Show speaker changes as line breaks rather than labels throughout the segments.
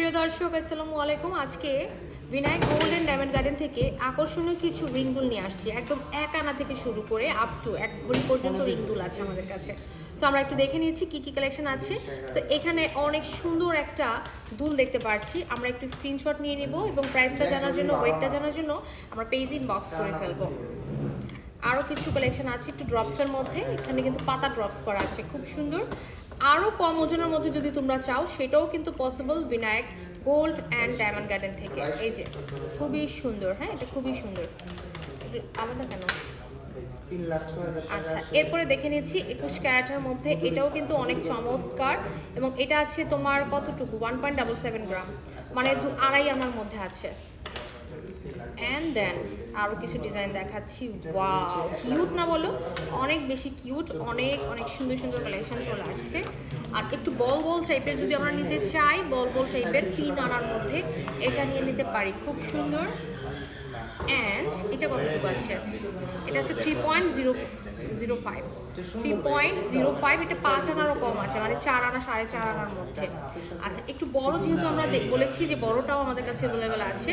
প্রিয় দর্শক আসসালামু আলাইকুম। আজকে Vinayak gold and diamond garden থেকে আকর্ষণীয় কিছু রিং দুল নিয়ে আসছি। একদম এক আনা থেকে শুরু করে আপ টু এক ভরি পর্যন্ত রিং দুল আছে আমাদের কাছে। তো আমরা একটু দেখে নিয়েছি কি কি কালেকশন আছে। তো এখানে অনেক সুন্দর একটা দুল দেখতে পাচ্ছি। আমরা একটু স্ক্রিনশট নিয়ে নিব এবং প্রাইসটা জানার জন্য, ওয়েটটা জানার জন্য আমরা পেজ ইনবক্স করে ফেলবো। আরও কিছু কালেকশন আছে একটু ড্রপসের মধ্যে। এখানে কিন্তু পাতা ড্রপস করা আছে, খুব সুন্দর। আরও কম ওজনের মধ্যে যদি তোমরা চাও সেটাও কিন্তু possible Vinayak gold and diamond garden থেকে। এই যে খুবই সুন্দর, হ্যাঁ এটা খুবই সুন্দর। আলাদা কেন? আচ্ছা, এরপরে দেখে নিচ্ছি 21 ক্যারেটের মধ্যে। এটাও কিন্তু অনেক চমৎকার এবং এটা আছে তোমার কতটুকু 1.77 গ্রাম, মানে আড়াই আনার মধ্যে আছে। অ্যান্ড দেন আরও কিছু ডিজাইন দেখাচ্ছি। ওয়াও, কিউট না বলো? অনেক বেশি কিউট, অনেক অনেক সুন্দর সুন্দর কালেকশন চলে আসছে। আর একটু বল বল টাইপের যদি আমরা নিতে চাই, বল বল টাইপের 3 আনার মধ্যে এটা নিয়ে নিতে পারি, খুব সুন্দর। অ্যান্ড এটা কতটুকু আছে? এটা আছে 3.005, 3.05। এটা 5 আনারও কম আছে, মানে 4 আনা 4.5 আনার মধ্যে। আচ্ছা, একটু বড় যেহেতু আমরা বলেছি যে বড়টাও আমাদের কাছে অ্যাভেলেবেল আছে।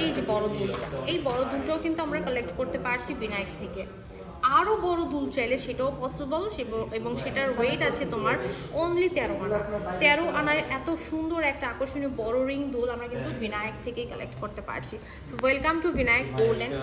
এই যে বড় দুলটা, এই বড় দুলটাও কিন্তু আমরা কালেক্ট করতে পারছি বিনায়ক থেকে। আরও বড় দুল চাইলে সেটাও পসিবল, এবং সেটার ওয়েট আছে তোমার অনলি 13 আনা। 13 আনায় এত সুন্দর একটা আকর্ষণীয় বড় রিং দুল আমরা কিন্তু বিনায়ক থেকেই কালেক্ট করতে পারছি। So welcome to Vinayak gold and